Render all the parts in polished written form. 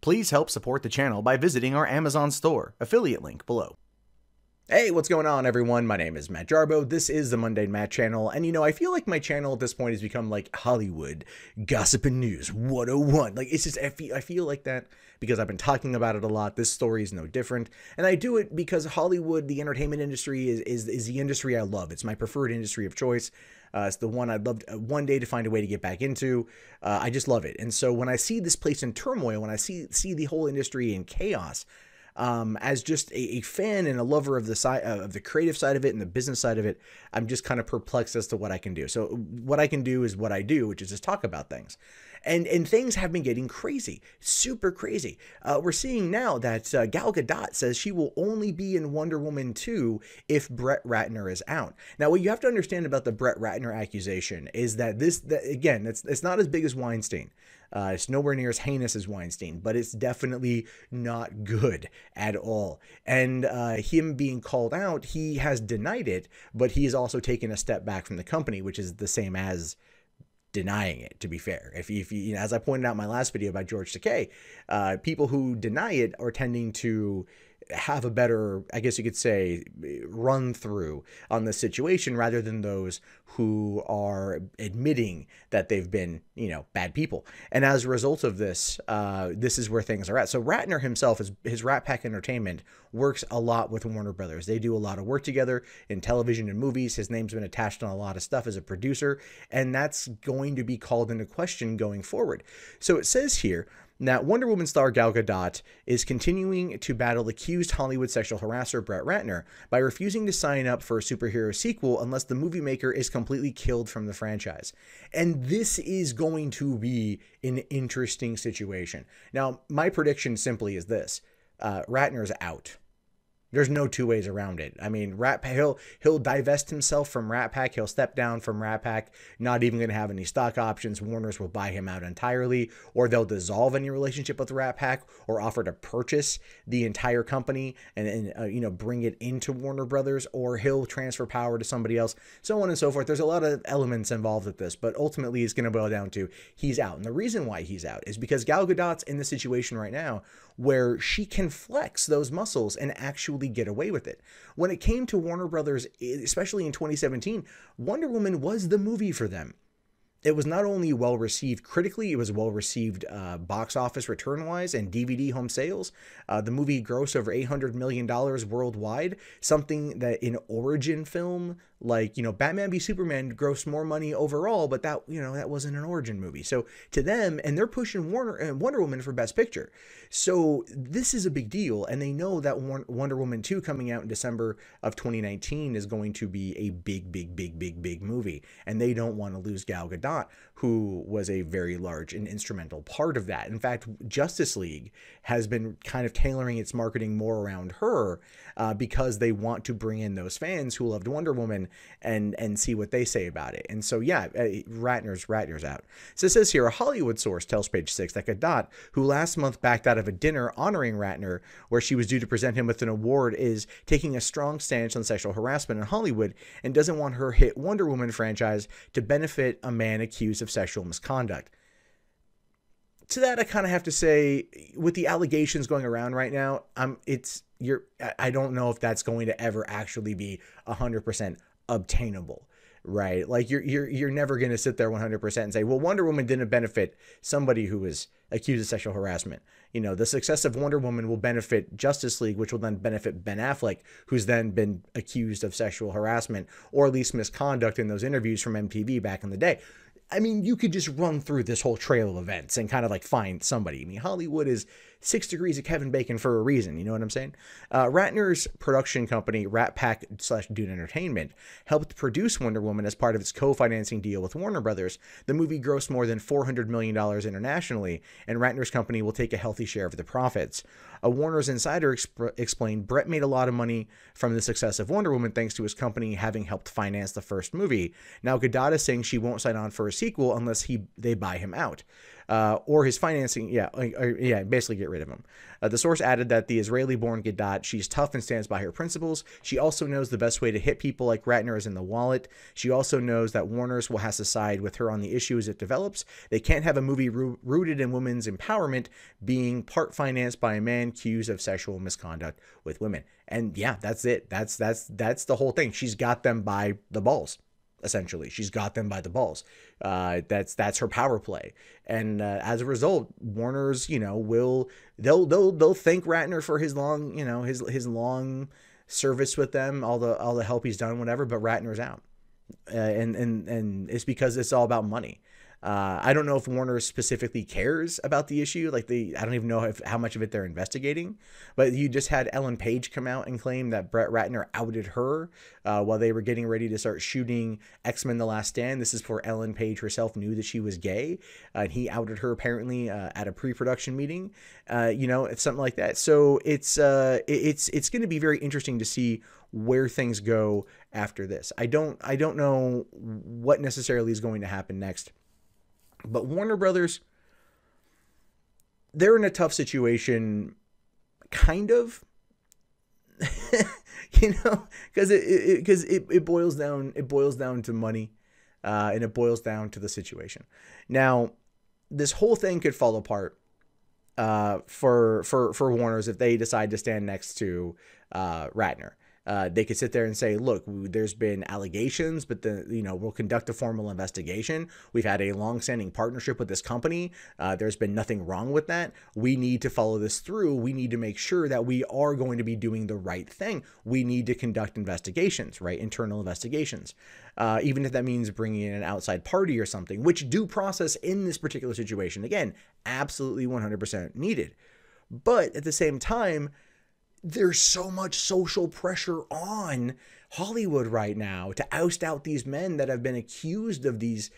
Please help support the channel by visiting our Amazon store, affiliate link below. Hey, what's going on, everyone? My name is Matt Jarbo. This is the Mundane Matt channel, and I feel like my channel at this point has become like Hollywood Gossip and News 101. Like, it's just, I feel like that because I've been talking about it a lot. This story is no different, and I do it because Hollywood, the entertainment industry, is the industry I love. It's my preferred industry of choice. It's the one I'd love one day to find a way to get back into. I just love it, and so when I see this place in turmoil, when I see the whole industry in chaos, as just a fan and a lover of the creative side of it and the business side of it, I'm just kind of perplexed as to what I can do. So what I can do is what I do, which is just talk about things. And things have been getting crazy, super crazy. We're seeing now that Gal Gadot says she will only be in Wonder Woman 2 if Brett Ratner is out. Now, what you have to understand about the Brett Ratner accusation is that again, it's not as big as Weinstein. It's nowhere near as heinous as Weinstein, but it's definitely not good at all. And him being called out, he has denied it, but he has also taken a step back from the company, which is the same as denying it, to be fair. If you know, as I pointed out in my last video about George Takei, people who deny it are tending to have a better, I guess you could say, run through on the situation rather than those who are admitting that they've been, bad people. And as a result of this, this is where things are at. So Ratner himself, his RatPac Entertainment, works a lot with Warner Brothers. They do a lot of work together in television and movies. His name's been attached on a lot of stuff as a producer, and that's going to be called into question going forward. So it says here, now, Wonder Woman star Gal Gadot is continuing to battle accused Hollywood sexual harasser Brett Ratner by refusing to sign up for a superhero sequel unless the movie maker is completely killed from the franchise. And this is going to be an interesting situation. Now, my prediction simply is this. Ratner's out. There's no two ways around it. I mean, he'll divest himself from RatPac. He'll step down from RatPac, not even going to have any stock options. Warner's will buy him out entirely, or they'll dissolve any relationship with RatPac or offer to purchase the entire company and bring it into Warner Brothers, or he'll transfer power to somebody else, so on and so forth. There's a lot of elements involved with this, but ultimately it's going to boil down to he's out. And the reason why he's out is because Gal Gadot's in the situation right now where she can flex those muscles and actually get away with it. When it came to Warner Brothers, especially in 2017, Wonder Woman was the movie for them. It was not only well received critically, it was well received box office return wise and DVD home sales. The movie grossed over $800 million worldwide, something that in origin film like, Batman v Superman grossed more money overall, but that, that wasn't an origin movie. So to them, and they're pushing Wonder Woman for Best Picture. So this is a big deal. And they know that Wonder Woman 2 coming out in December of 2019 is going to be a big movie. And they don't want to lose Gal Gadot, who was a very large and instrumental part of that. In fact, Justice League has been kind of tailoring its marketing more around her because they want to bring in those fans who loved Wonder Woman and see what they say about it. And so, yeah, Ratner's out. So it says here, a Hollywood source tells Page 6 that Gadot, who last month backed out of a dinner honoring Ratner, where she was due to present him with an award, is taking a strong stance on sexual harassment in Hollywood and doesn't want her hit Wonder Woman franchise to benefit a man accused of sexual misconduct. To that, I kind of have to say, with the allegations going around right now, I don't know if that's going to ever actually be 100% obtainable, right? Like you're never going to sit there 100% and say, well, Wonder Woman didn't benefit somebody who was accused of sexual harassment. The success of Wonder Woman will benefit Justice League, which will then benefit Ben Affleck, who's then been accused of sexual harassment or at least misconduct in those interviews from MTV back in the day. I mean, you could just run through this whole trail of events and kind of like find somebody. I mean, Hollywood is 6 degrees of Kevin Bacon for a reason. You know what I'm saying? Ratner's production company, RatPac/Dune Entertainment, helped produce Wonder Woman as part of its co-financing deal with Warner Brothers. The movie grossed more than $400 million internationally, and Ratner's company will take a healthy share of the profits. A Warner's insider explained Brett made a lot of money from the success of Wonder Woman thanks to his company having helped finance the first movie. Now Gadot is saying she won't sign on for a sequel unless they buy him out. Or his financing, basically get rid of him. The source added that the Israeli-born Gadot, she's tough and stands by her principles. She also knows the best way to hit people like Ratner is in the wallet. She also knows that Warner's will have to side with her on the issue as it develops. They can't have a movie rooted in women's empowerment being part financed by a man accused of sexual misconduct with women. And yeah, that's it. That's the whole thing. She's got them by the balls. Essentially, she's got them by the balls. That's her power play, and as a result, Warner's, they'll thank Ratner for his long, his long service with them, all the help he's done, whatever. But Ratner's out, and it's because it's all about money. I don't know if Warner specifically cares about the issue. I don't even know how much of it they're investigating. But you just had Ellen Page come out and claim that Brett Ratner outed her while they were getting ready to start shooting X-Men: The Last Stand. This is before Ellen Page herself knew that she was gay. And he outed her apparently at a pre-production meeting. It's something like that. So it's going to be very interesting to see where things go after this. I don't know what necessarily is going to happen next. But Warner Brothers, they're in a tough situation, kind of, because it boils down to money, and it boils down to the situation. Now, this whole thing could fall apart for Warner's if they decide to stand next to Ratner. They could sit there and say, look, there's been allegations, but we'll conduct a formal investigation. We've had a long-standing partnership with this company. There's been nothing wrong with that. We need to follow this through. We need to make sure that we are going to be doing the right thing. We need to conduct investigations, right? Internal investigations. Even if that means bringing in an outside party or something, which due process in this particular situation, again, absolutely 100% needed. But at the same time, there's so much social pressure on Hollywood right now to oust out these men that have been accused of these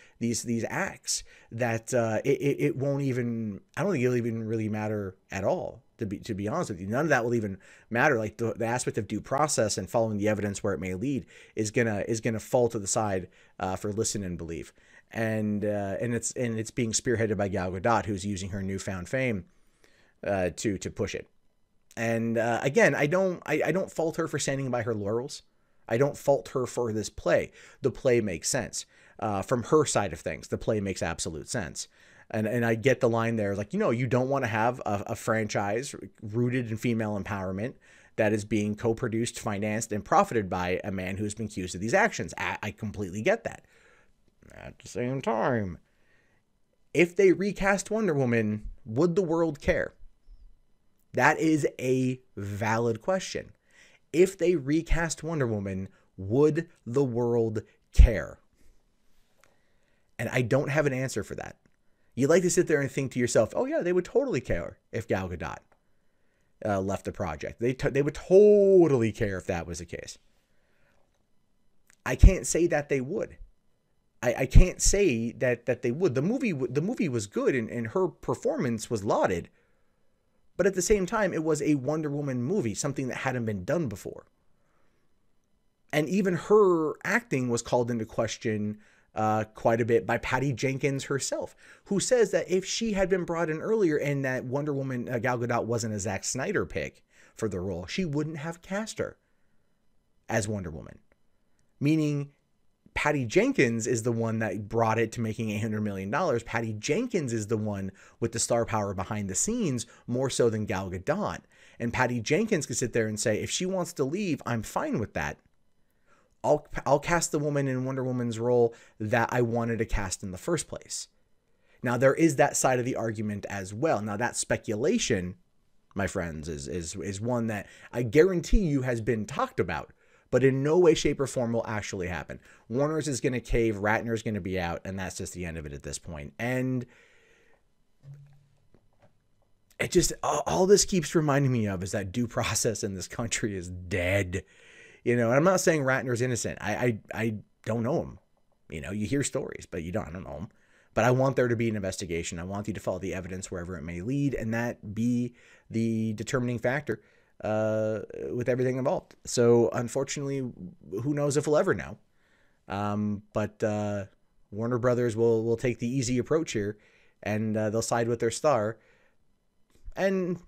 acts that it won't even, I don't think it'll even really matter at all, to be honest with you. None of that will even matter. Like the aspect of due process and following the evidence where it may lead is gonna fall to the side for listen and believe. And it's being spearheaded by Gal Gadot, who's using her newfound fame to push it. And again, I don't fault her for standing by her laurels. I don't fault her for this play. The play makes sense. From her side of things, the play makes absolute sense. And I get the line there, like, you don't want to have a franchise rooted in female empowerment that is being co-produced, financed, and profited by a man who's been accused of these actions. I completely get that. At the same time, if they recast Wonder Woman, would the world care? That is a valid question. If they recast Wonder Woman, would the world care? And I don't have an answer for that. You like to sit there and think to yourself, oh yeah, they would totally care if Gal Gadot left the project. They would totally care if that was the case. I can't say that they would. I can't say that they would. The movie was good and her performance was lauded. But at the same time, it was a Wonder Woman movie, something that hadn't been done before. And even her acting was called into question quite a bit by Patty Jenkins herself, who says that if she had been brought in earlier and that Wonder Woman, Gal Gadot, wasn't a Zack Snyder pick for the role, she wouldn't have cast her as Wonder Woman. Meaning, Patty Jenkins is the one that brought it to making $800 million. Patty Jenkins is the one with the star power behind the scenes, more so than Gal Gadot. And Patty Jenkins could sit there and say, if she wants to leave, I'm fine with that. I'll cast the woman in Wonder Woman's role that I wanted to cast in the first place. Now, there is that side of the argument as well. Now, that speculation, my friends, is one that I guarantee you has been talked about, but in no way, shape, or form will actually happen. Warner's is going to cave, Ratner's going to be out, and that's just the end of it at this point. And it just, all this keeps reminding me of is that due process in this country is dead. And I'm not saying Ratner's innocent. I don't know him. You hear stories, but I don't know him. But I want there to be an investigation. I want you to follow the evidence wherever it may lead, and that be the determining factor with everything involved. So unfortunately, who knows if we'll ever know. But Warner Brothers will take the easy approach here, and they'll side with their star. And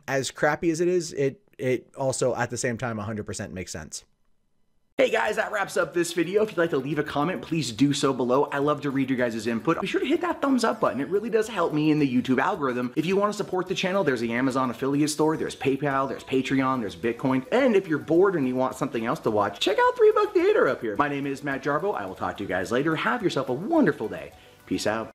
as crappy as it is, it also at the same time 100% makes sense. Hey guys, that wraps up this video. If you'd like to leave a comment, please do so below. I love to read your guys' input. Be sure to hit that thumbs up button. It really does help me in the YouTube algorithm. If you want to support the channel, there's the Amazon affiliate store, there's PayPal, there's Patreon, there's Bitcoin. And if you're bored and you want something else to watch, check out 3 Buck Theater up here. My name is Matt Jarbo. I will talk to you guys later. Have yourself a wonderful day. Peace out.